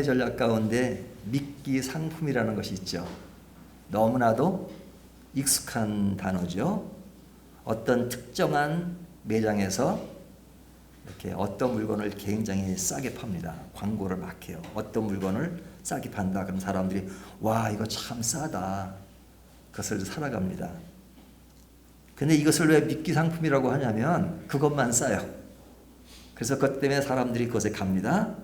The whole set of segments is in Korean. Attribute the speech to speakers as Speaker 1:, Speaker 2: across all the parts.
Speaker 1: 판매 전략 가운데 미끼 상품이라는 것이 있죠. 너무나도 익숙한 단어죠. 어떤 특정한 매장에서 이렇게 어떤 물건을 굉장히 싸게 팝니다. 광고를 막 해요. 어떤 물건을 싸게 판다. 그럼 사람들이 와, 이거 참 싸다. 그것을 살아갑니다. 근데 이것을 왜 미끼 상품이라고 하냐면 그것만 싸요. 그래서 그것 때문에 사람들이 그것에 갑니다.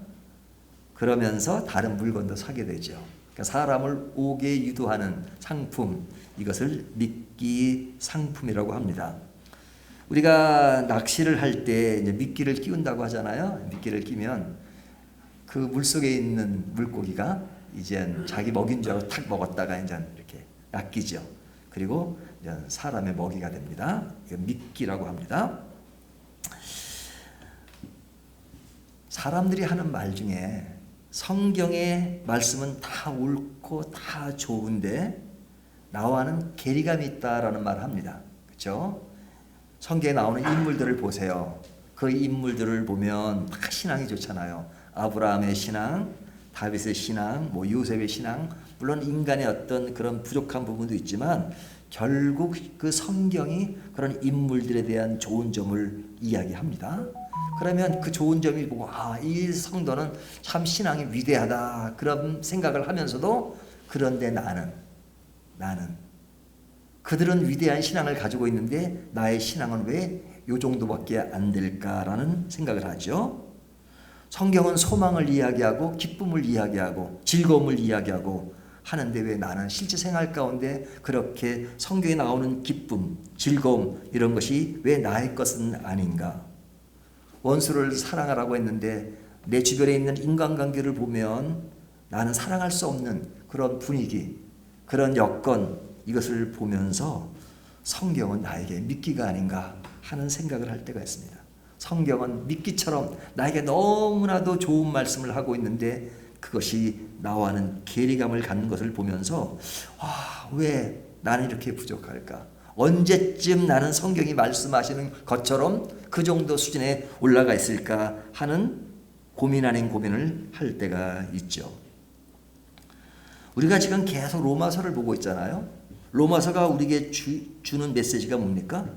Speaker 1: 그러면서 다른 물건도 사게 되죠. 그러니까 사람을 오게 유도하는 상품, 이것을 미끼 상품이라고 합니다. 우리가 낚시를 할 때 미끼를 끼운다고 하잖아요. 미끼를 끼면 그 물속에 있는 물고기가 이제 자기 먹인 줄 알고 탁 먹었다가 이제 이렇게 낚이죠. 그리고 이제 사람의 먹이가 됩니다. 이거 미끼라고 합니다. 사람들이 하는 말 중에 성경의 말씀은 다 옳고 다 좋은데 나와는 괴리감이 있다라는 말을 합니다. 그렇죠? 성경에 나오는 인물들을 보세요. 그 인물들을 보면 다 신앙이 좋잖아요. 아브라함의 신앙, 다윗의 신앙, 요셉의 신앙, 물론 인간의 어떤 그런 부족한 부분도 있지만 결국 그 성경이 그런 인물들에 대한 좋은 점을 이야기합니다. 그러면 그 좋은 점이 보고 이 성도는 참 신앙이 위대하다 그런 생각을 하면서도 그런데 나는 그들은 위대한 신앙을 가지고 있는데 나의 신앙은 왜 이 정도밖에 안 될까라는 생각을 하죠. 성경은 소망을 이야기하고 기쁨을 이야기하고 즐거움을 이야기하고 하는데 왜 나는 실제 생활 가운데 그렇게 성경에 나오는 기쁨, 즐거움 이런 것이 왜 나의 것은 아닌가? 원수를 사랑하라고 했는데 내 주변에 있는 인간관계를 보면 나는 사랑할 수 없는 그런 분위기, 그런 여건 이것을 보면서 성경은 나에게 미끼가 아닌가 하는 생각을 할 때가 있습니다. 성경은 미끼처럼 나에게 너무나도 좋은 말씀을 하고 있는데 그것이 나와는 괴리감을 갖는 것을 보면서 왜 나는 이렇게 부족할까? 언제쯤 나는 성경이 말씀하시는 것처럼 그 정도 수준에 올라가 있을까 하는 고민 아닌 고민을 할 때가 있죠. 우리가 지금 계속 로마서를 보고 있잖아요. 로마서가 우리에게 주는 메시지가 뭡니까?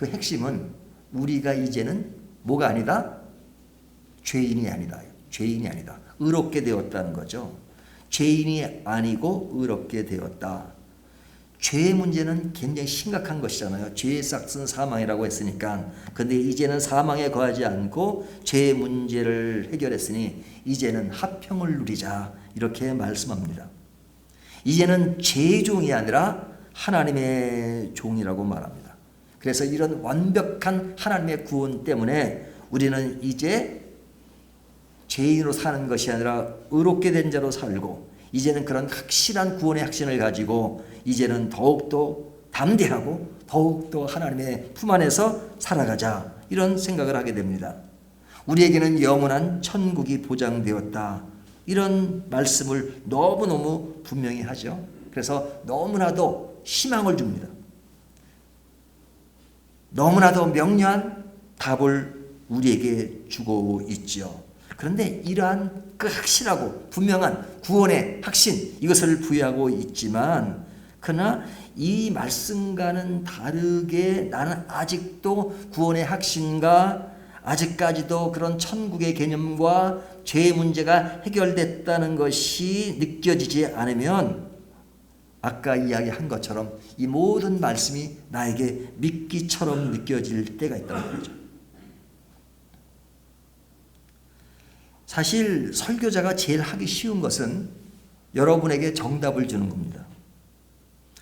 Speaker 1: 그 핵심은 우리가 이제는 뭐가 아니다? 죄인이 아니다. 죄인이 아니다. 의롭게 되었다는 거죠. 죄인이 아니고 의롭게 되었다. 죄의 문제는 굉장히 심각한 것이잖아요. 죄의 싹은 사망이라고 했으니까. 근데 이제는 사망에 거하지 않고 죄의 문제를 해결했으니 이제는 화평을 누리자. 이렇게 말씀합니다. 이제는 죄의 종이 아니라 하나님의 종이라고 말합니다. 그래서 이런 완벽한 하나님의 구원 때문에 우리는 이제 죄인으로 사는 것이 아니라 의롭게 된 자로 살고 이제는 그런 확실한 구원의 확신을 가지고 이제는 더욱더 담대하고 더욱더 하나님의 품 안에서 살아가자 이런 생각을 하게 됩니다. 우리에게는 영원한 천국이 보장되었다. 이런 말씀을 너무너무 분명히 하죠. 그래서 너무나도 희망을 줍니다. 너무나도 명료한 답을 우리에게 주고 있죠. 그런데 이러한 그 확실하고 분명한 구원의 확신 이것을 부여하고 있지만 그러나 이 말씀과는 다르게 나는 아직도 구원의 확신과 아직까지도 그런 천국의 개념과 죄의 문제가 해결됐다는 것이 느껴지지 않으면 아까 이야기한 것처럼 이 모든 말씀이 나에게 미끼처럼 느껴질 때가 있다는 거죠. 사실 설교자가 제일 하기 쉬운 것은 여러분에게 정답을 주는 겁니다.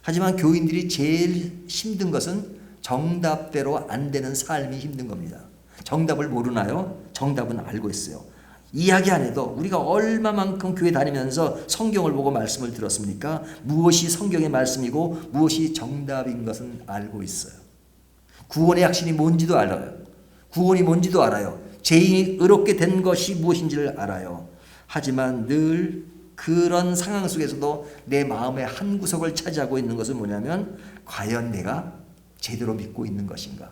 Speaker 1: 하지만 교인들이 제일 힘든 것은 정답대로 안 되는 삶이 힘든 겁니다. 정답을 모르나요? 정답은 알고 있어요. 이야기 안 해도 우리가 얼마만큼 교회 다니면서 성경을 보고 말씀을 들었습니까? 무엇이 성경의 말씀이고 무엇이 정답인 것은 알고 있어요. 구원의 확신이 뭔지도 알아요. 구원이 뭔지도 알아요. 죄인이 의롭게 된 것이 무엇인지를 알아요. 하지만 늘 그런 상황 속에서도 내 마음의 한 구석을 차지하고 있는 것은 뭐냐면 과연 내가 제대로 믿고 있는 것인가?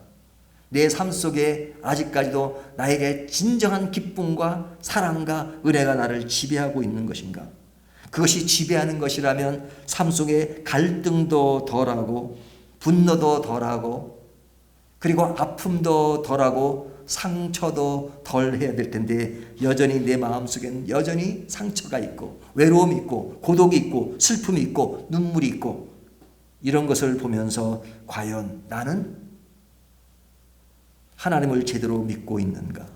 Speaker 1: 내 삶 속에 아직까지도 나에게 진정한 기쁨과 사랑과 은혜가 나를 지배하고 있는 것인가? 그것이 지배하는 것이라면 삶 속에 갈등도 덜하고 분노도 덜하고 그리고 아픔도 덜하고 상처도 덜 해야 될 텐데 여전히 내 마음속에는 여전히 상처가 있고 외로움이 있고 고독이 있고 슬픔이 있고 눈물이 있고 이런 것을 보면서 과연 나는 하나님을 제대로 믿고 있는가?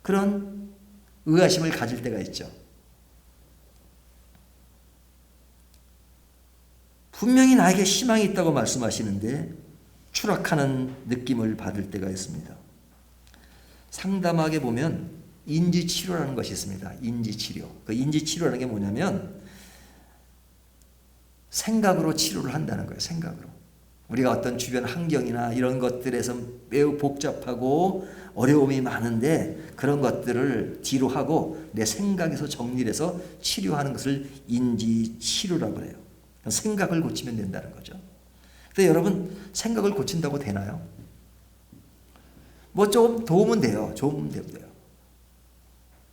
Speaker 1: 그런 의아심을 가질 때가 있죠. 분명히 나에게 희망이 있다고 말씀하시는데 추락하는 느낌을 받을 때가 있습니다. 상담하게 보면 인지치료라는 것이 있습니다. 인지치료. 그 인지치료라는 게 뭐냐면 생각으로 치료를 한다는 거예요. 생각으로. 우리가 어떤 주변 환경이나 이런 것들에서 매우 복잡하고 어려움이 많은데 그런 것들을 뒤로 하고 내 생각에서 정리를 해서 치료하는 것을 인지치료라고 해요. 생각을 고치면 된다는 거죠. 근데 여러분 생각을 고친다고 되나요? 뭐 조금 도움은 돼요. 좀 돼요.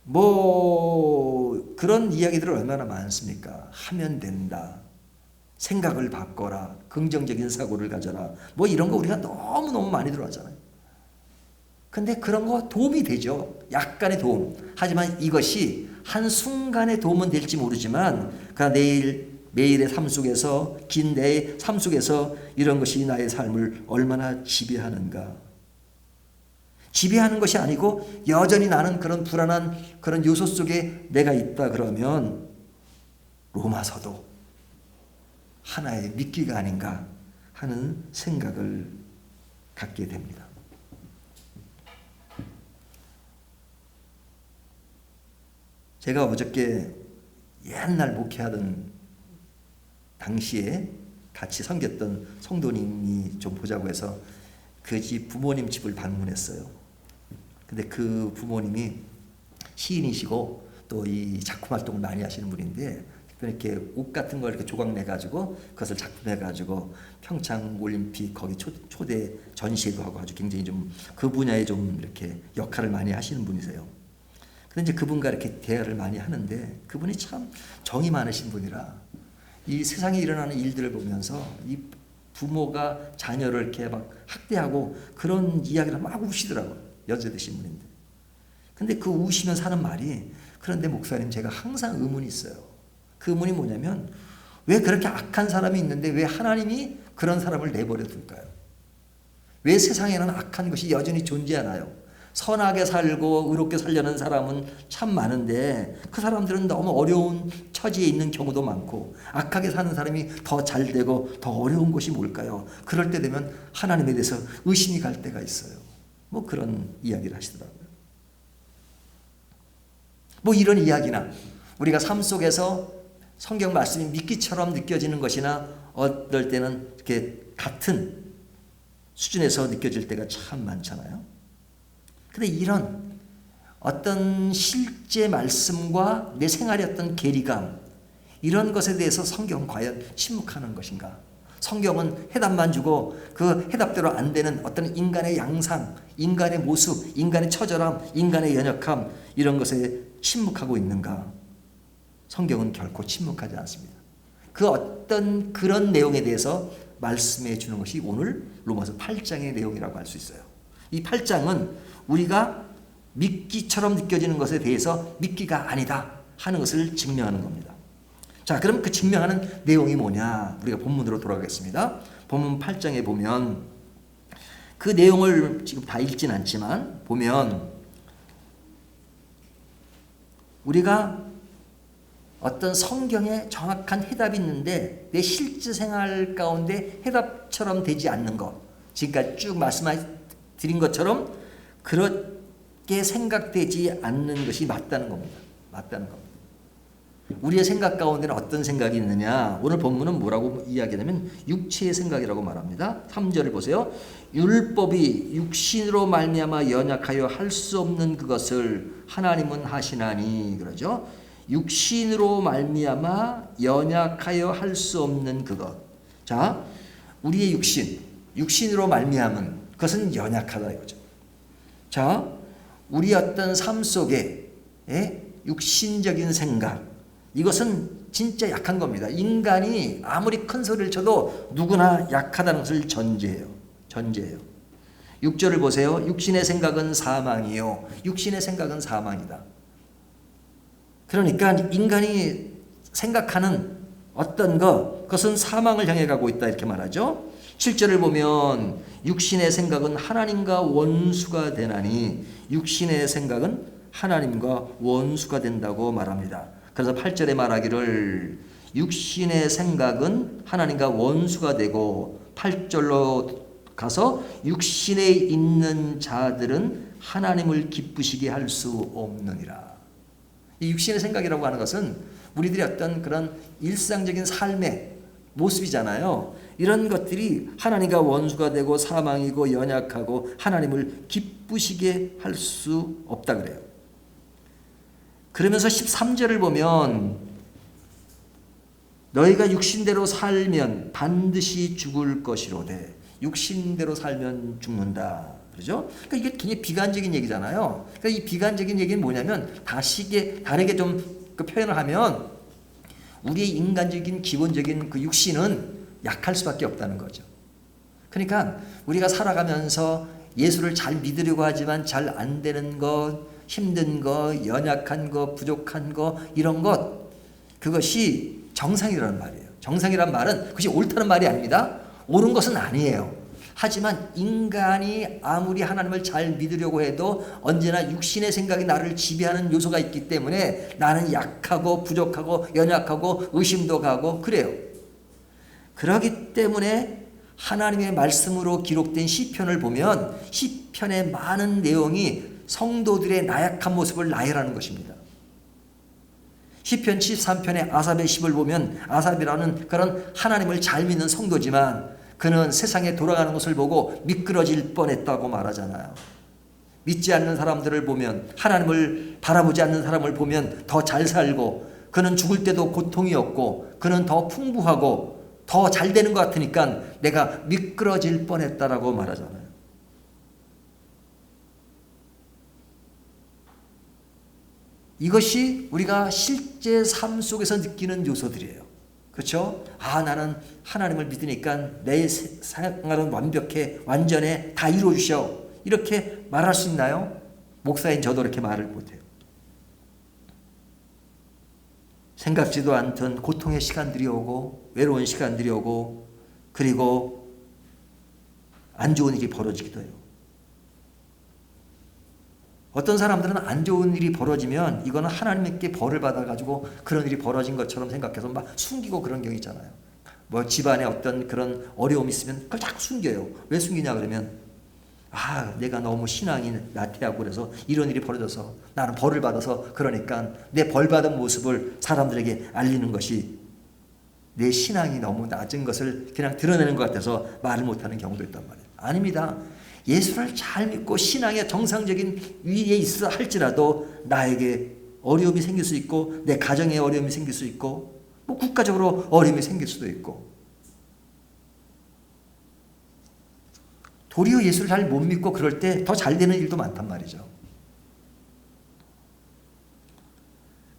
Speaker 1: 뭐 그런 이야기들을 얼마나 많습니까? 하면 된다. 생각을 바꿔라. 긍정적인 사고를 가져라. 뭐 이런 거 우리가 너무너무 많이 들어하잖아요. 근데 그런 거 도움이 되죠. 약간의 도움. 하지만 이것이 한순간의 도움은 될지 모르지만 그러나 매일의 삶 속에서 긴 내 삶 속에서 이런 것이 나의 삶을 얼마나 지배하는가. 지배하는 것이 아니고 여전히 나는 그런 불안한 그런 요소 속에 내가 있다 그러면 로마서도 하나의 미끼가 아닌가 하는 생각을 갖게 됩니다. 제가 어저께 옛날 목회하던 당시에 같이 섬겼던 성도님이 좀 보자고 해서 그 집 부모님 집을 방문했어요. 근데 그 부모님이 시인이시고 또 이 작품 활동을 많이 하시는 분인데 이렇게 옷 같은 걸 이렇게 조각 내 가지고 그것을 작품해 가지고 평창 올림픽 거기 초대 전시회도 하고 아주 굉장히 좀 그 분야에 좀 이렇게 역할을 많이 하시는 분이세요. 근데 이제 그분과 이렇게 대화를 많이 하는데 그분이 참 정이 많으신 분이라 이 세상에 일어나는 일들을 보면서 이 부모가 자녀를 이렇게 막 학대하고 그런 이야기를 막 우시더라고요. 여자 되신 분인데. 근데 그 우시면서 하는 말이 그런데 목사님 제가 항상 의문이 있어요. 그 의문이 뭐냐면 왜 그렇게 악한 사람이 있는데 왜 하나님이 그런 사람을 내버려 둘까요? 왜 세상에는 악한 것이 여전히 존재하나요? 선하게 살고 의롭게 살려는 사람은 참 많은데 그 사람들은 너무 어려운 처지에 있는 경우도 많고 악하게 사는 사람이 더 잘 되고 더 어려운 것이 뭘까요? 그럴 때 되면 하나님에 대해서 의심이 갈 때가 있어요. 뭐 그런 이야기를 하시더라고요. 뭐 이런 이야기나 우리가 삶 속에서 성경 말씀이 미끼처럼 느껴지는 것이나 어떨 때는 이렇게 같은 수준에서 느껴질 때가 참 많잖아요. 근데 이런 어떤 실제 말씀과 내 생활의 어떤 괴리감 이런 것에 대해서 성경은 과연 침묵하는 것인가? 성경은 해답만 주고 그 해답대로 안 되는 어떤 인간의 양상, 인간의 모습, 인간의 처절함, 인간의 연약함 이런 것에 침묵하고 있는가? 성경은 결코 침묵하지 않습니다. 그 어떤 그런 내용에 대해서 말씀해 주는 것이 오늘 로마서 8장의 내용이라고 할 수 있어요. 이 8장은 우리가 미끼처럼 느껴지는 것에 대해서 미끼가 아니다 하는 것을 증명하는 겁니다. 자, 그럼 그 증명하는 내용이 뭐냐? 우리가 본문으로 돌아가겠습니다. 본문 8장에 보면 그 내용을 지금 다 읽진 않지만 보면 우리가 어떤 성경에 정확한 해답이 있는데 내 실제 생활 가운데 해답처럼 되지 않는 것. 지금까지 쭉 말씀드린 것처럼 그렇게 생각되지 않는 것이 맞다는 겁니다. 맞다는 겁니다. 우리의 생각 가운데는 어떤 생각이 있느냐? 오늘 본문은 뭐라고 이야기하냐면 육체의 생각이라고 말합니다. 3절을 보세요. 율법이 육신으로 말미암아 연약하여 할 수 없는 그것을 하나님은 하시나니 그러죠. 육신으로 말미암아 연약하여 할 수 없는 그것. 자, 우리의 육신으로 말미암은 그것은 연약하다 이거죠. 자, 우리 어떤 삶 속에 육신적인 생각, 이것은 진짜 약한 겁니다. 인간이 아무리 큰 소리를 쳐도 누구나 약하다는 것을 전제해요. 6절을 보세요. 육신의 생각은 사망이요. 육신의 생각은 사망이다. 그러니까 인간이 생각하는 어떤 것, 그것은 사망을 향해 가고 있다 이렇게 말하죠. 7절을 보면 육신의 생각은 하나님과 원수가 되나니, 육신의 생각은 하나님과 원수가 된다고 말합니다. 그래서 8절에 말하기를 육신의 생각은 하나님과 원수가 되고, 8절로 가서 육신에 있는 자들은 하나님을 기쁘시게 할 수 없느니라. 이 육신의 생각이라고 하는 것은 우리들의 어떤 그런 일상적인 삶의 모습이잖아요. 이런 것들이 하나님과 원수가 되고 사망이고 연약하고 하나님을 기쁘시게 할 수 없다 그래요. 그러면서 13절을 보면 너희가 육신대로 살면 반드시 죽을 것이로되, 육신대로 살면 죽는다. 그렇죠? 그러니까 이게 굉장히 비관적인 얘기잖아요. 그러니까 이 비관적인 얘기는 뭐냐면 다르게 좀 그 표현을 하면 우리의 인간적인 기본적인 그 육신은 약할 수밖에 없다는 거죠. 그러니까 우리가 살아가면서 예수를 잘 믿으려고 하지만 잘 안 되는 것, 힘든 것, 연약한 것, 부족한 것, 이런 것, 그것이 정상이라는 말이에요. 정상이란 말은 그것이 옳다는 말이 아닙니다. 옳은 것은 아니에요. 하지만 인간이 아무리 하나님을 잘 믿으려고 해도 언제나 육신의 생각이 나를 지배하는 요소가 있기 때문에 나는 약하고 부족하고 연약하고 의심도 가고 그래요. 그렇기 때문에 하나님의 말씀으로 기록된 시편을 보면 시편의 많은 내용이 성도들의 나약한 모습을 나열하는 것입니다. 시편 73편의 아삽의 시를 보면 아삽이라는 그런 하나님을 잘 믿는 성도지만 그는 세상에 돌아가는 것을 보고 미끄러질 뻔했다고 말하잖아요. 믿지 않는 사람들을 보면, 하나님을 바라보지 않는 사람을 보면 더 잘 살고, 그는 죽을 때도 고통이 없고, 그는 더 풍부하고 더 잘 되는 것 같으니까 내가 미끄러질 뻔했다라고 말하잖아요. 이것이 우리가 실제 삶 속에서 느끼는 요소들이에요. 그렇죠? 나는 하나님을 믿으니까 내 생활은 완벽해, 완전해, 다 이루어주셔. 이렇게 말할 수 있나요? 목사인 저도 이렇게 말을 못해요. 생각지도 않던 고통의 시간들이 오고, 외로운 시간들이 오고, 그리고 안 좋은 일이 벌어지기도 해요. 어떤 사람들은 안 좋은 일이 벌어지면 이거는 하나님께 벌을 받아가지고 그런 일이 벌어진 것처럼 생각해서 막 숨기고 그런 경우 있잖아요. 뭐 집안에 어떤 그런 어려움이 있으면 그걸 자꾸 숨겨요. 왜 숨기냐 그러면 내가 너무 신앙이 나태하고 그래서 이런 일이 벌어져서 나는 벌을 받아서 그러니까 내 벌 받은 모습을 사람들에게 알리는 것이 내 신앙이 너무 낮은 것을 그냥 드러내는 것 같아서 말을 못하는 경우도 있단 말이에요. 아닙니다. 예수를 잘 믿고 신앙의 정상적인 위에 있어 할지라도 나에게 어려움이 생길 수 있고 내 가정에 어려움이 생길 수 있고 뭐 국가적으로 어려움이 생길 수도 있고 도리어 예수를 잘 못 믿고 그럴 때 더 잘 되는 일도 많단 말이죠.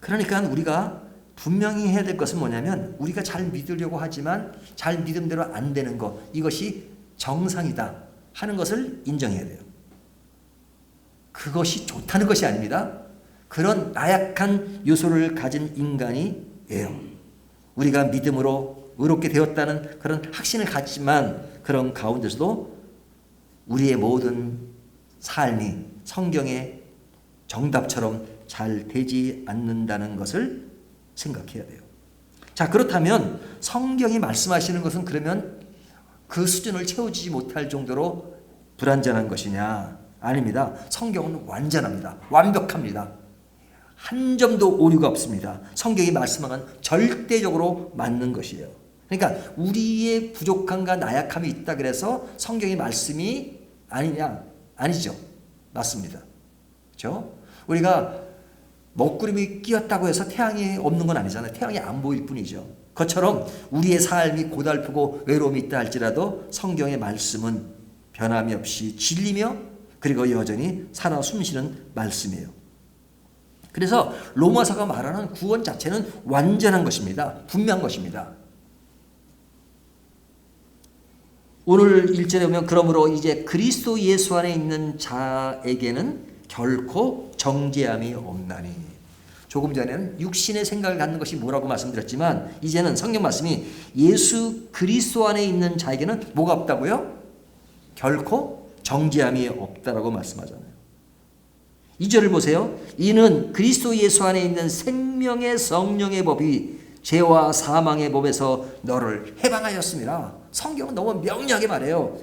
Speaker 1: 그러니까 우리가 분명히 해야 될 것은 뭐냐면 우리가 잘 믿으려고 하지만 잘 믿음대로 안 되는 것, 이것이 정상이다 하는 것을 인정해야 돼요. 그것이 좋다는 것이 아닙니다. 그런 나약한 요소를 가진 인간이에요. 우리가 믿음으로 의롭게 되었다는 그런 확신을 갖지만 그런 가운데서도 우리의 모든 삶이 성경의 정답처럼 잘 되지 않는다는 것을 생각해야 돼요. 자, 그렇다면 성경이 말씀하시는 것은 그러면 그 수준을 채워주지 못할 정도로 불완전한 것이냐? 아닙니다. 성경은 완전합니다. 완벽합니다. 한 점도 오류가 없습니다. 성경이 말씀하는 절대적으로 맞는 것이에요. 그러니까 우리의 부족함과 나약함이 있다 그래서 성경의 말씀이 아니냐? 아니죠. 맞습니다. 그렇죠? 우리가 먹구름이 끼었다고 해서 태양이 없는 건 아니잖아요. 태양이 안 보일 뿐이죠. 그것처럼 우리의 삶이 고달프고 외로움이 있다 할지라도 성경의 말씀은 변함이 없이 진리며 그리고 여전히 살아 숨쉬는 말씀이에요. 그래서 로마서가 말하는 구원 자체는 완전한 것입니다. 분명한 것입니다. 오늘 1절에 보면 그러므로 이제 그리스도 예수 안에 있는 자에게는 결코 정죄함이 없나니. 조금 전에는 육신의 생각을 갖는 것이 뭐라고 말씀드렸지만 이제는 성경 말씀이 예수 그리스도 안에 있는 자에게는 뭐가 없다고요? 결코 정죄함이 없다라고 말씀하잖아요. 2절을 보세요. 이는 그리스도 예수 안에 있는 생명의 성령의 법이 죄와 사망의 법에서 너를 해방하였습니다. 성경은 너무 명료하게 말해요.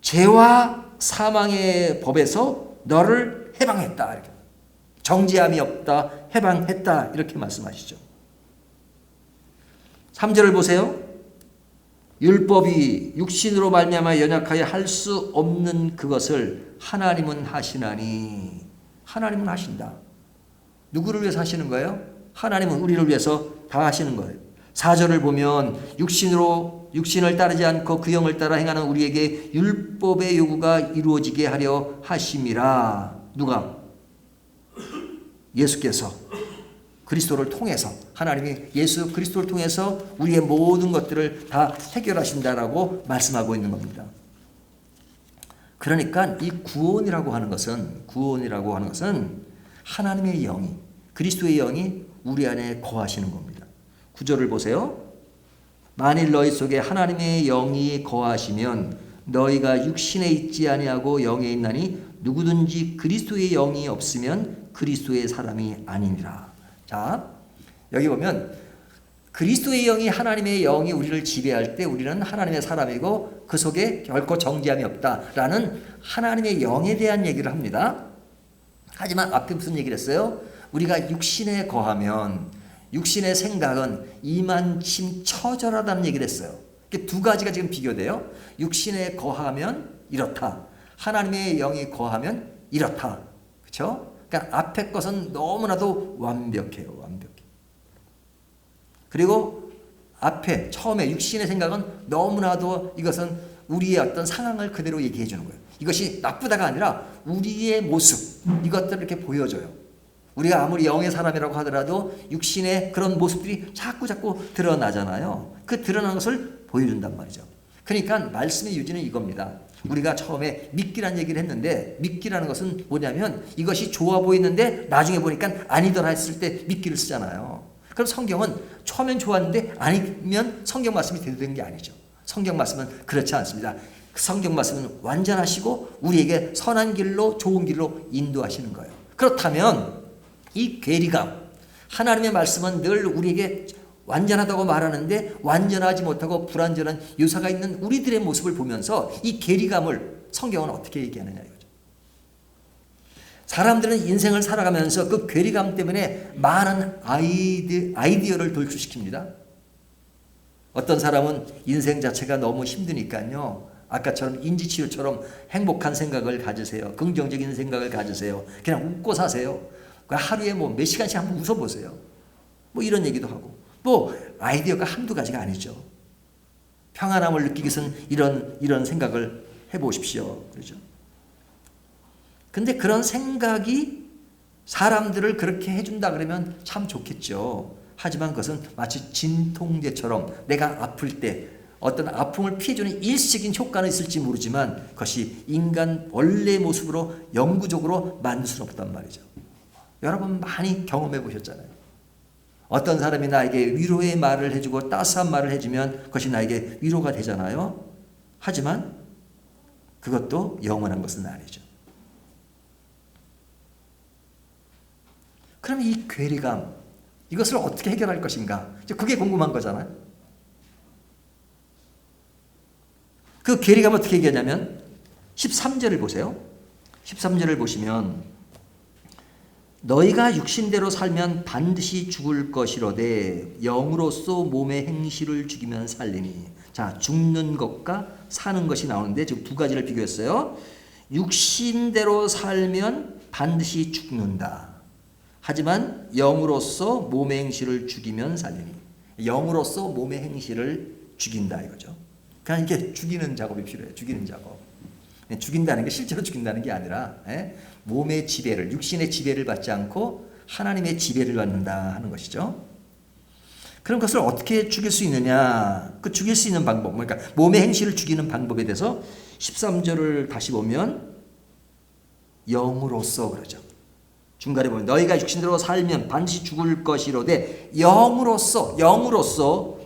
Speaker 1: 죄와 사망의 법에서 너를 해방했다. 이렇게. 정죄함이 없다. 해방했다. 이렇게 말씀하시죠. 3절을 보세요. 율법이 육신으로 말미암아 연약하여 할 수 없는 그것을 하나님은 하시나니. 하나님은 하신다. 누구를 위해서 하시는 거예요? 하나님은 우리를 위해서 다 하시는 거예요. 4절을 보면 육신을 따르지 않고 그 영을 따라 행하는 우리에게 율법의 요구가 이루어지게 하려 하심이라. 누가? 예수께서 그리스도를 통해서 하나님이 예수 그리스도를 통해서 우리의 모든 것들을 다 해결하신다라고 말씀하고 있는 겁니다. 그러니까 이 구원이라고 하는 것은 하나님의 영이 그리스도의 영이 우리 안에 거하시는 겁니다. 9절을 보세요. 만일 너희 속에 하나님의 영이 거하시면 너희가 육신에 있지 아니하고 영에 있나니 누구든지 그리스도의 영이 없으면 그리스도의 사람이 아니니라. 자, 여기 보면 그리스도의 영이 하나님의 영이 우리를 지배할 때 우리는 하나님의 사람이고 그 속에 결코 정죄함이 없다라는 하나님의 영에 대한 얘기를 합니다. 하지만 앞에 무슨 얘기를 했어요? 우리가 육신에 거하면 육신의 생각은 이만침 처절하다는 얘기를 했어요. 두 가지가 지금 비교돼요. 육신에 거하면 이렇다. 하나님의 영이 거하면 이렇다. 그렇죠? 그러니까 앞에 것은 너무나도 완벽해요. 완벽해. 그리고 앞에 처음에 육신의 생각은 너무나도 이것은 우리의 어떤 상황을 그대로 얘기해 주는 거예요. 이것이 나쁘다가 아니라 우리의 모습 이것들을 이렇게 보여줘요. 우리가 아무리 영의 사람이라고 하더라도 육신의 그런 모습들이 자꾸 드러나잖아요. 그 드러난 것을 보여준단 말이죠. 그러니까 말씀의 유지는 이겁니다. 우리가 처음에 믿기라는 얘기를 했는데 믿기라는 것은 뭐냐면 이것이 좋아 보이는데 나중에 보니까 아니더라 했을 때 믿기를 쓰잖아요. 그럼 성경은 처음엔 좋았는데 아니면 성경 말씀이 되는 게 아니죠. 성경 말씀은 그렇지 않습니다. 성경 말씀은 완전하시고 우리에게 선한 길로 좋은 길로 인도하시는 거예요. 그렇다면 이 괴리감, 하나님의 말씀은 늘 우리에게 완전하다고 말하는데 완전하지 못하고 불완전한 요소가 있는 우리들의 모습을 보면서 이 괴리감을 성경은 어떻게 얘기하느냐 이거죠. 사람들은 인생을 살아가면서 그 괴리감 때문에 많은 아이디어를 돌출시킵니다. 어떤 사람은 인생 자체가 너무 힘드니까요. 아까처럼 인지치유처럼 행복한 생각을 가지세요. 긍정적인 생각을 가지세요. 그냥 웃고 사세요. 하루에 뭐 몇 시간씩 한번 웃어보세요. 뭐 이런 얘기도 하고. 뭐 아이디어가 한두 가지가 아니죠. 평안함을 느끼기 위해서는 이런 생각을 해보십시오. 그렇죠? 근데 그런 생각이 사람들을 그렇게 해준다 그러면 참 좋겠죠. 하지만 그것은 마치 진통제처럼 내가 아플 때 어떤 아픔을 피해주는 일시적인 효과는 있을지 모르지만 그것이 인간 원래의 모습으로 영구적으로 만들 수는 없단 말이죠. 여러분 많이 경험해 보셨잖아요. 어떤 사람이 나에게 위로의 말을 해주고 따스한 말을 해주면 그것이 나에게 위로가 되잖아요. 하지만 그것도 영원한 것은 아니죠. 그럼 이 괴리감, 이것을 어떻게 해결할 것인가? 그게 궁금한 거잖아요. 그 괴리감을 어떻게 해결하냐면 13절을 보세요. 13절을 보시면 너희가 육신대로 살면 반드시 죽을 것이로되 영으로서 몸의 행실을 죽이면 살리니. 자, 죽는 것과 사는 것이 나오는데 지금 두 가지를 비교했어요. 육신대로 살면 반드시 죽는다. 하지만 영으로서 몸의 행실을 죽이면 살리니. 영으로서 몸의 행실을 죽인다 이거죠. 그러니까 이게 죽이는 작업이 필요해요. 죽이는 작업. 죽인다는 게 실제로 죽인다는 게 아니라 몸의 지배를, 육신의 지배를 받지 않고 하나님의 지배를 받는다 하는 것이죠. 그럼 그것을 어떻게 죽일 수 있느냐? 그 죽일 수 있는 방법, 그러니까 몸의 행실을 죽이는 방법에 대해서 13절을 다시 보면 영으로서 그러죠. 중간에 보면 너희가 육신대로 살면 반드시 죽을 것이로되 영으로서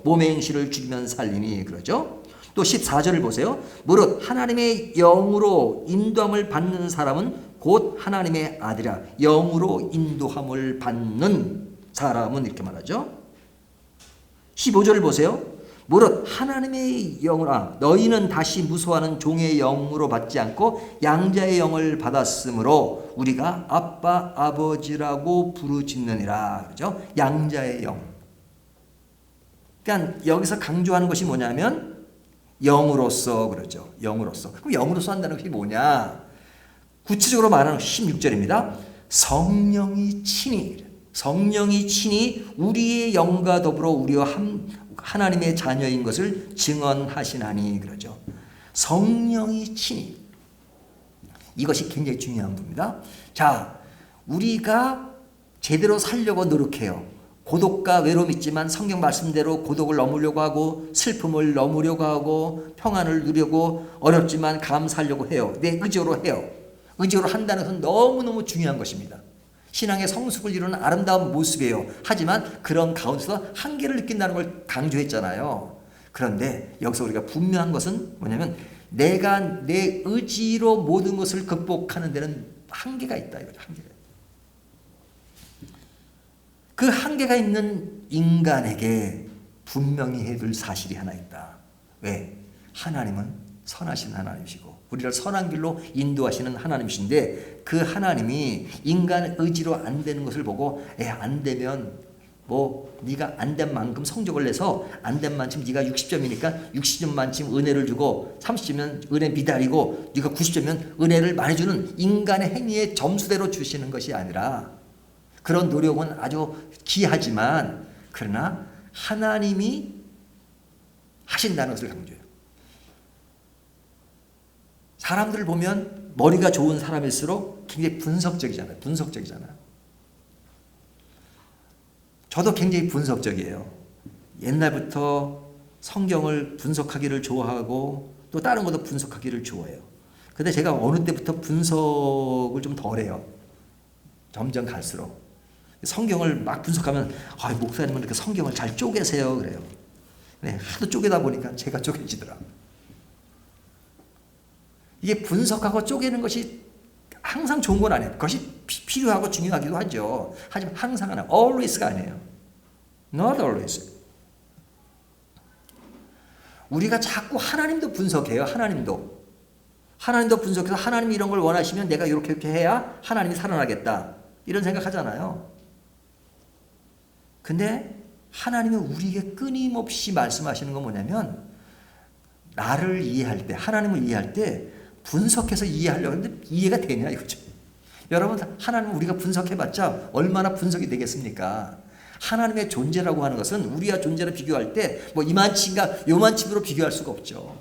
Speaker 1: 몸의 행실을 죽이면 살리니 그러죠. 또 14절을 보세요. 무릇 하나님의 영으로 인도함을 받는 사람은 곧 하나님의 아들이라. 영으로 인도함을 받는 사람은 이렇게 말하죠. 15절을 보세요. 무릇 하나님의 영으로 너희는 다시 무소하는 종의 영으로 받지 않고 양자의 영을 받았으므로 우리가 아빠 아버지라고 부르짖느니라. 그렇죠? 양자의 영. 그러니까 여기서 강조하는 것이 뭐냐면 영으로서 그러죠. 영으로서. 그럼 영으로서 한다는 것이 뭐냐? 구체적으로 말하는 16절입니다. 성령이 친히 우리의 영과 더불어 우리와 하나님의 자녀인 것을 증언하시나니 그러죠. 성령이 친히. 이것이 굉장히 중요한 부분입니다. 자, 우리가 제대로 살려고 노력해요. 고독과 외로움이 있지만 성경 말씀대로 고독을 넘으려고 하고 슬픔을 넘으려고 하고 평안을 누리려고 어렵지만 감사하려고 해요. 내 의지로 해요. 의지로 한다는 것은 너무너무 중요한 것입니다. 신앙의 성숙을 이루는 아름다운 모습이에요. 하지만 그런 가운데서 한계를 느낀다는 걸 강조했잖아요. 그런데 여기서 우리가 분명한 것은 뭐냐면 내가 내 의지로 모든 것을 극복하는 데는 한계가 있다. 이거죠. 한계가. 그 한계가 있는 인간에게 분명히 해둘 사실이 하나 있다. 왜? 하나님은 선하신 하나님이시고 우리를 선한 길로 인도하시는 하나님이신데 그 하나님이 인간의 의지로 안 되는 것을 보고 안 되면 뭐 네가 안 된 만큼 성적을 내서 안 된 만큼 네가 60점이니까 60점 만큼 은혜를 주고 30점이면 은혜 미달이고 네가 90점이면 은혜를 많이 주는 인간의 행위의 점수대로 주시는 것이 아니라 그런 노력은 아주 귀하지만 그러나 하나님이 하신다는 것을 강조해요. 사람들을 보면 머리가 좋은 사람일수록 굉장히 분석적이잖아요. 저도 굉장히 분석적이에요. 옛날부터 성경을 분석하기를 좋아하고 또 다른 것도 분석하기를 좋아해요. 근데 제가 어느 때부터 분석을 좀 덜해요. 점점 갈수록. 성경을 막 분석하면 목사님은 이렇게 성경을 잘 쪼개세요 그래요. 하도 쪼개다 보니까 제가 쪼개지더라. 이게 분석하고 쪼개는 것이 항상 좋은 건 아니에요. 그것이 필요하고 중요하기도 하죠. 하지만 항상은 아니에요. always가 아니에요. Not always. 우리가 자꾸 하나님도 분석해요. 하나님도 분석해서 하나님이 이런 걸 원하시면 내가 이렇게 해야 하나님이 살아나겠다. 이런 생각하잖아요. 근데 하나님이 우리에게 끊임없이 말씀하시는 건 뭐냐면 나를 이해할 때, 하나님을 이해할 때 분석해서 이해하려고 하는데 이해가 되냐 이거죠. 여러분 하나님 우리가 분석해봤자 얼마나 분석이 되겠습니까? 하나님의 존재라고 하는 것은 우리와 존재를 비교할 때 뭐 이만치인가 요만치로 비교할 수가 없죠.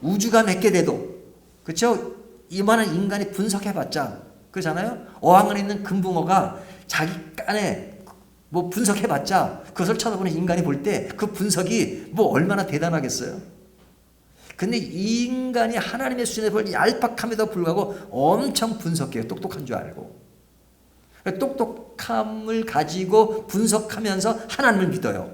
Speaker 1: 우주가 몇 개 돼도 그렇죠? 이만한 인간이 분석해봤자 그렇잖아요. 어항 안에 있는 금붕어가 자기 깐에 뭐 분석해봤자 그것을 쳐다보는 인간이 볼 때 그 분석이 뭐 얼마나 대단하겠어요. 근데 이 인간이 하나님의 수준에 볼 얄팍함에도 불구하고 엄청 분석해요. 똑똑한 줄 알고. 똑똑함을 가지고 분석하면서 하나님을 믿어요.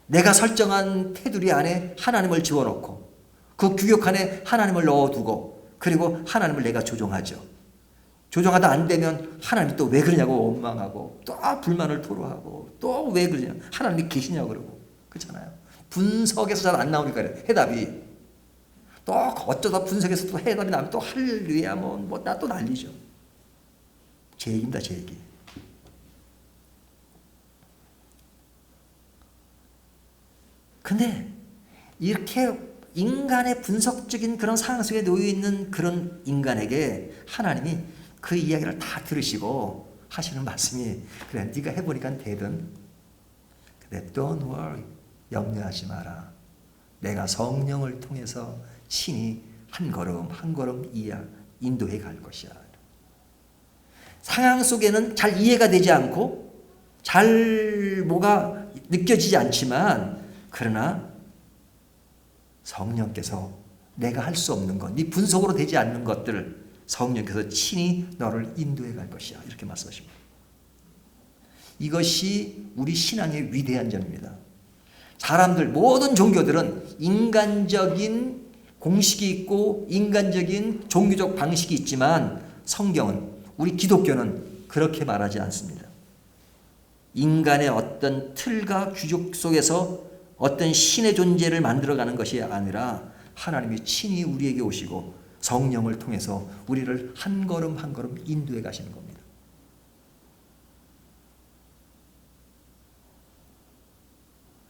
Speaker 1: 내가 설정한 테두리 안에 하나님을 집어넣고 그 규격 안에 하나님을 넣어두고 그리고 하나님을 내가 조종하죠. 조종하다 안 되면 하나님이 또 왜 그러냐고 원망하고 또 불만을 토로하고 또 왜 그러냐 하나님이 계시냐고 그러고 그렇잖아요. 분석에서 잘 안 나오니까 해답이 또 어쩌다 분석에서 또 해답이 나면 또 할렐루야 뭐 나 또 난리죠. 제 얘기입니다. 제 얘기. 근데 이렇게 인간의 분석적인 그런 상황 속에 놓여 있는 그런 인간에게 하나님이 그 이야기를 다 들으시고 하시는 말씀이 그래 네가 해보니까 되든 근데 don't worry 염려하지 마라. 내가 성령을 통해서 친히 한 걸음 한 걸음 인도해 갈 것이야. 상황 속에는 잘 이해가 되지 않고 잘 뭐가 느껴지지 않지만, 그러나 성령께서 내가 할 수 없는 것, 네 분석으로 되지 않는 것들을 성령께서 친히 너를 인도해 갈 것이야. 이렇게 말씀하십니다. 이것이 우리 신앙의 위대한 점입니다. 사람들, 모든 종교들은 인간적인 공식이 있고 인간적인 종교적 방식이 있지만, 성경은, 우리 기독교는 그렇게 말하지 않습니다. 인간의 어떤 틀과 규칙 속에서 어떤 신의 존재를 만들어가는 것이 아니라 하나님이 친히 우리에게 오시고 성령을 통해서 우리를 한 걸음 한 걸음 인도해 가시는 겁니다.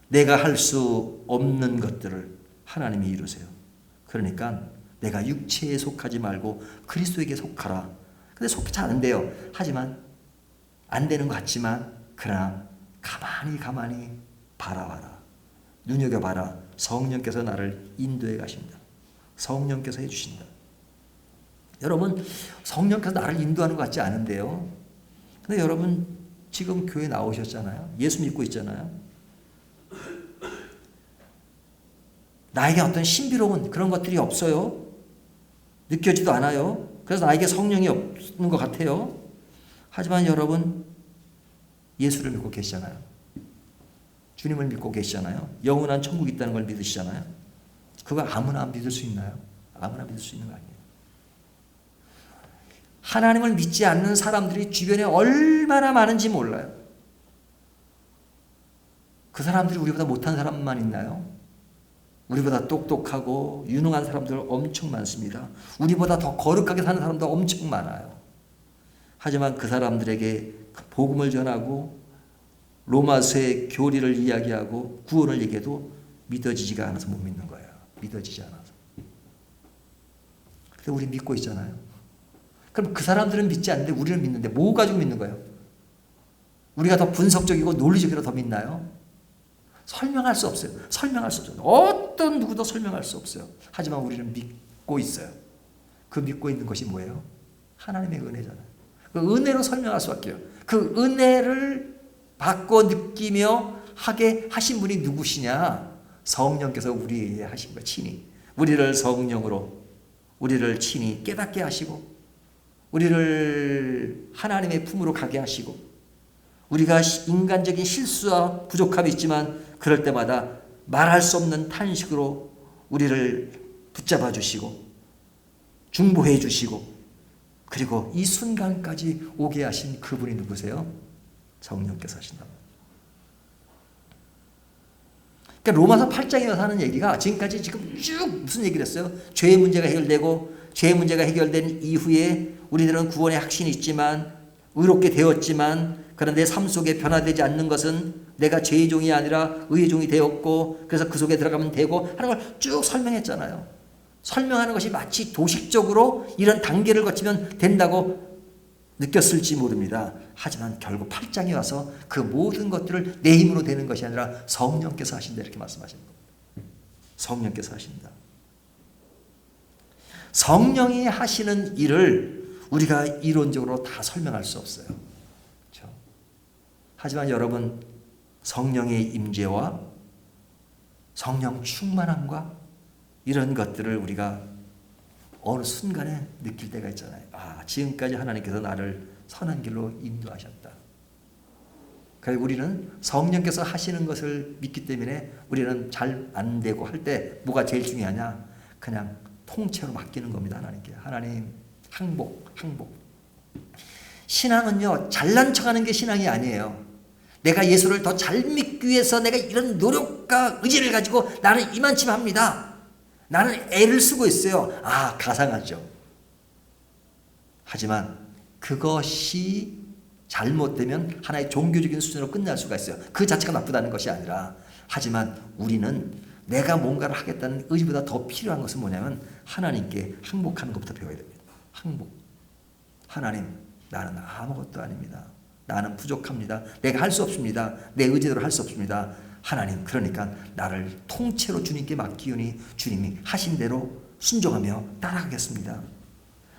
Speaker 1: 내가 할 수 없는 것들을 하나님이 이루세요. 그러니까 내가 육체에 속하지 말고 그리스도에게 속하라. 근데 속지 않은데요. 하지만 안 되는 것 같지만, 그러나 가만히 바라봐라. 눈여겨봐라. 성령께서 나를 인도해 가신다. 성령께서 해주신다. 여러분, 성령께서 나를 인도하는 것 같지 않은데요. 근데 여러분, 지금 교회 나오셨잖아요. 예수 믿고 있잖아요. 나에게 어떤 신비로운 그런 것들이 없어요. 느껴지도 않아요. 그래서 나에게 성령이 없는 것 같아요. 하지만 여러분, 예수를 믿고 계시잖아요. 주님을 믿고 계시잖아요. 영원한 천국이 있다는 걸 믿으시잖아요. 그거 아무나 믿을 수 있나요? 아무나 믿을 수 있는 거 아니에요. 하나님을 믿지 않는 사람들이 주변에 얼마나 많은지 몰라요. 그 사람들이 우리보다 못한 사람만 있나요? 우리보다 똑똑하고 유능한 사람들 엄청 많습니다. 우리보다 더 거룩하게 사는 사람도 엄청 많아요. 하지만 그 사람들에게 복음을 전하고 로마서의 교리를 이야기하고 구원을 얘기해도 믿어지지가 않아서 못 믿는 거예요. 믿어지지 않아서. 근데 우리 믿고 있잖아요. 그럼 그 사람들은 믿지 않는데 우리는 믿는데 뭐 가지고 믿는 거예요? 우리가 더 분석적이고 논리적으로 더 믿나요? 설명할 수 없어요. 설명할 수 없어요. 어떤 누구도 설명할 수 없어요. 하지만 우리는 믿고 있어요. 그 믿고 있는 것이 뭐예요? 하나님의 은혜잖아요. 그 은혜로 설명할 수밖에요. 그 은혜를 받고 느끼며 하게 하신 분이 누구시냐? 성령께서 우리에게 하신 거, 친히. 우리를 성령으로, 우리를 친히 깨닫게 하시고, 우리를 하나님의 품으로 가게 하시고, 우리가 인간적인 실수와 부족함이 있지만 그럴 때마다 말할 수 없는 탄식으로 우리를 붙잡아 주시고 중보해 주시고, 그리고 이 순간까지 오게 하신 그분이 누구세요? 성령께서 하신다. 그러니까 로마서 8장에 와서 하는 얘기가 지금까지 쭉 무슨 얘기를 했어요? 죄의 문제가 해결되고, 죄의 문제가 해결된 이후에 우리들은 구원의 확신이 있지만, 의롭게 되었지만, 그런데 삶 속에 변화되지 않는 것은 내가 죄의 종이 아니라 의의 종이 되었고, 그래서 그 속에 들어가면 되고 하는 걸 쭉 설명했잖아요. 설명하는 것이 마치 도식적으로 이런 단계를 거치면 된다고 느꼈을지 모릅니다. 하지만 결국 8장에 와서 그 모든 것들을 내 힘으로 되는 것이 아니라 성령께서 하신다, 이렇게 말씀하시는 겁니다. 성령께서 하신다. 성령이 하시는 일을 우리가 이론적으로 다 설명할 수 없어요. 그렇죠? 하지만 여러분, 성령의 임재와 성령 충만함과 이런 것들을 우리가 어느 순간에 느낄 때가 있잖아요. 아, 지금까지 하나님께서 나를 선한 길로 인도하셨다. 그래서 우리는 성령께서 하시는 것을 믿기 때문에 우리는 잘 안 되고 할 때 뭐가 제일 중요하냐? 그냥 통째로 맡기는 겁니다. 하나님께. 하나님, 항복. 신앙은요, 잘난 척하는 게 신앙이 아니에요. 내가 예수를 더 잘 믿기 위해서 내가 이런 노력과 의지를 가지고 나는 이만큼 합니다. 나는 애를 쓰고 있어요. 아, 가상하죠. 하지만 그것이 잘못되면 하나의 종교적인 수준으로 끝날 수가 있어요. 그 자체가 나쁘다는 것이 아니라, 하지만 우리는 내가 뭔가를 하겠다는 의지보다 더 필요한 것은 뭐냐면 하나님께 항복하는 것부터 배워야 됩니다. 항복. 하나님, 나는 아무것도 아닙니다. 나는 부족합니다. 내가 할 수 없습니다. 내 의지대로 할 수 없습니다. 하나님, 그러니까 나를 통째로 주님께 맡기오니 주님이 하신 대로 순종하며 따라가겠습니다.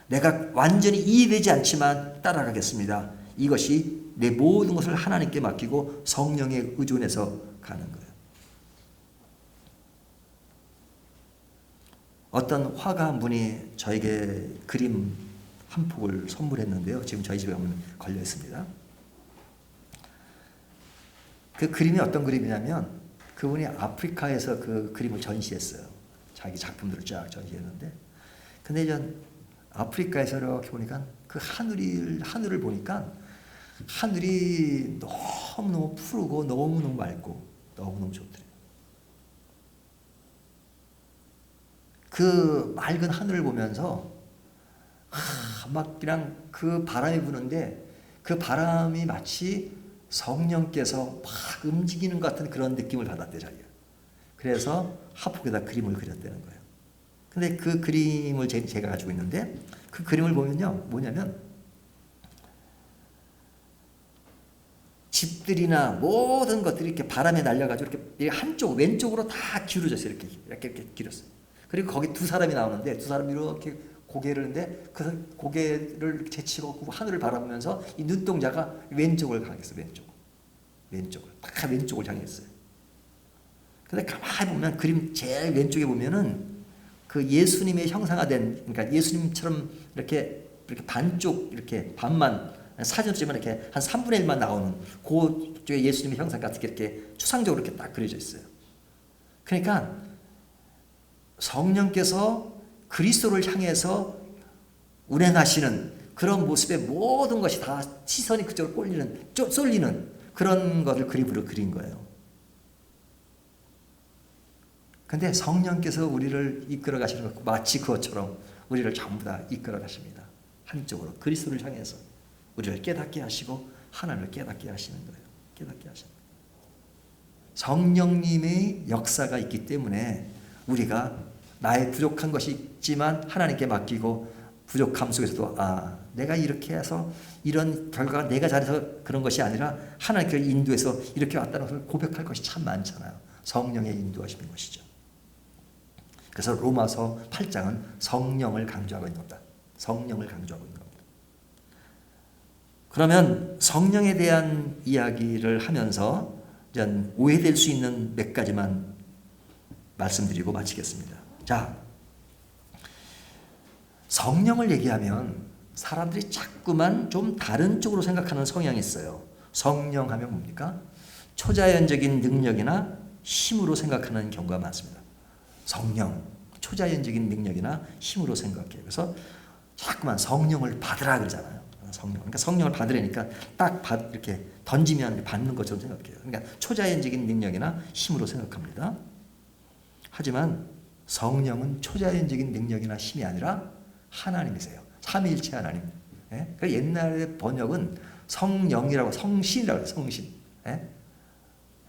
Speaker 1: 내가 완전히 이해되지 않지만 따라가겠습니다. 이것이 내 모든 것을 하나님께 맡기고 성령에 의존해서 가는 거예요. 어떤 화가 한 분이 저에게 그림 한 폭을 선물했는데요. 지금 저희 집에 걸려 있습니다. 그 그림이 어떤 그림이냐면 그분이 아프리카에서 그 그림을 전시했어요. 자기 작품들을 쫙 전시했는데, 근데 이제 아프리카에서 이렇게 보니까 그 하늘을 보니까 하늘이 너무너무 푸르고 너무너무 맑고 너무너무 좋더래요. 그 맑은 하늘을 보면서 막 그냥 그 바람이 부는데 그 바람이 마치 성령께서 막 움직이는 것 같은 그런 느낌을 받았대요, 자기가. 그래서 하폭에다 그림을 그렸다는 거예요. 근데 그 그림을 제가 가지고 있는데 그 그림을 보면요, 뭐냐면 집들이나 모든 것들이 이렇게 바람에 날려가지고 이렇게 한쪽 왼쪽으로 다 기울어졌어요. 이렇게 기울었어요. 그리고 거기 두 사람이 나오는데 두 사람이 이렇게 고개를 하는데 그 고개를 제치고 하늘을 바라보면서 이 눈동자가 왼쪽을 향했어요. 왼쪽을 다 왼쪽을 향했어요. 근데 가만히 보면 그림 제일 왼쪽에 보면은 그 예수님의 형상화 된, 그러니까 예수님처럼 이렇게 반쪽 이렇게 반만 사진으로 찍으면 이렇게 한 3분의 1만 나오는 그쪽에 예수님의 형상 같은 게 이렇게 추상적으로 이렇게 딱 그려져 있어요. 그러니까 성령께서 그리스도를 향해서 운행하시는 그런 모습의 모든 것이 다 시선이 그쪽으로 쏠리는 그런 것을 그림으로 그린 거예요. 근데 성령께서 우리를 이끌어 가시는 것 마치 그것처럼 우리를 전부 다 이끌어 가십니다. 한쪽으로 그리스도를 향해서 우리를 깨닫게 하시고 하나님을 깨닫게 하시는 거예요. 깨닫게 하시는 거예요. 성령님의 역사가 있기 때문에 우리가 나의 부족한 것이 있지만 하나님께 맡기고 부족함 속에서도 내가 이렇게 해서 이런 결과가 내가 잘해서 그런 것이 아니라 하나님께서 인도해서 이렇게 왔다는 것을 고백할 것이 참 많잖아요. 성령의 인도하시는 것이죠. 그래서 로마서 8장은 성령을 강조하고 있는 겁니다. 성령을 강조하고 있는 겁니다. 그러면 성령에 대한 이야기를 하면서 오해될 수 있는 몇 가지만 말씀드리고 마치겠습니다. 자, 성령을 얘기하면 사람들이 자꾸만 좀 다른 쪽으로 생각하는 성향이 있어요. 성령 하면 뭡니까? 초자연적인 능력이나 힘으로 생각하는 경우가 많습니다. 성령, 초자연적인 능력이나 힘으로 생각해요. 그래서 자꾸만 성령을 받으라 그러잖아요. 그러니까 성령을 받으려니까 딱 이렇게 던지면 받는 것처럼 생각해요. 그러니까 초자연적인 능력이나 힘으로 생각합니다. 하지만 성령은 초자연적인 능력이나 힘이 아니라 하나님이세요. 삼위일체 하나님. 예? 그 옛날의 번역은 성령이라고 성신이라고 해요. 성신. 예?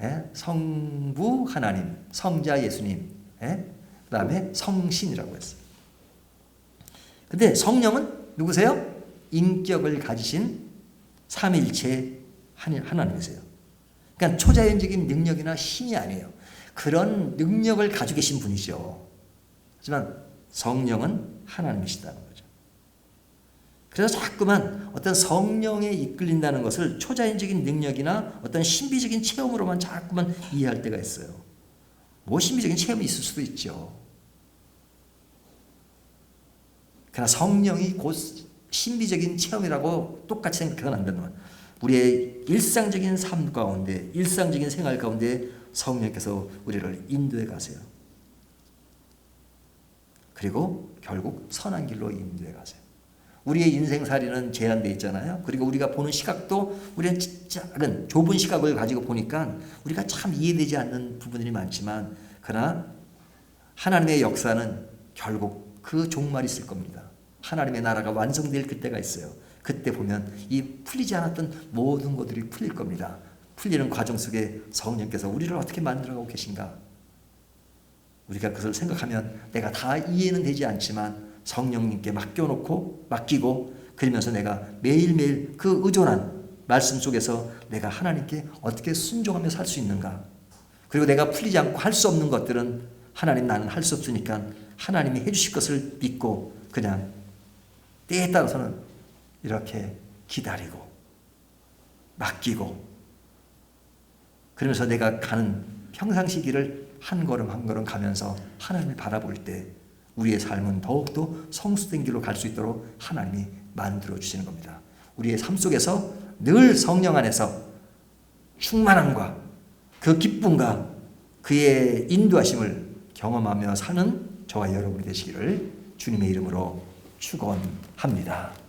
Speaker 1: 예? 성부 하나님, 성자 예수님, 예? 그 다음에 성신이라고 했어요. 근데 성령은 누구세요? 인격을 가지신 삼위일체 하나님이세요. 그러니까 초자연적인 능력이나 힘이 아니에요. 그런 능력을 가지고 계신 분이죠. 하지만 성령은 하나님이시다는 거죠. 그래서 자꾸만 어떤 성령에 이끌린다는 것을 초자연적인 능력이나 어떤 신비적인 체험으로만 자꾸만 이해할 때가 있어요. 뭐 신비적인 체험이 있을 수도 있죠. 그러나 성령이 곧 신비적인 체험이라고 똑같이 생각하면 안 된다. 우리의 일상적인 삶 가운데, 일상적인 생활 가운데 성령께서 우리를 인도해 가세요. 그리고 결국 선한 길로 인도해 가세요. 우리의 인생살이는 제한되어 있잖아요. 그리고 우리가 보는 시각도 우리는 작은 좁은 시각을 가지고 보니까 우리가 참 이해되지 않는 부분들이 많지만, 그러나 하나님의 역사는 결국 그 종말이 있을 겁니다. 하나님의 나라가 완성될 그때가 있어요. 그때 보면 이 풀리지 않았던 모든 것들이 풀릴 겁니다. 풀리는 과정 속에 성령께서 우리를 어떻게 만들어가고 계신가? 우리가 그것을 생각하면 내가 다 이해는 되지 않지만 성령님께 맡기고 그러면서 내가 매일매일 그 의존한 말씀 속에서 내가 하나님께 어떻게 순종하며 살 수 있는가? 그리고 내가 풀리지 않고 할 수 없는 것들은 하나님 나는 할 수 없으니까 하나님이 해주실 것을 믿고 그냥 때에 따라서는 이렇게 기다리고 맡기고 그러면서 내가 가는 평상시기를 한 걸음 한 걸음 가면서 하나님을 바라볼 때 우리의 삶은 더욱더 성수된 길로 갈 수 있도록 하나님이 만들어 주시는 겁니다. 우리의 삶 속에서 늘 성령 안에서 충만함과 그 기쁨과 그의 인도하심을 경험하며 사는 저와 여러분이 되시기를 주님의 이름으로 축원합니다.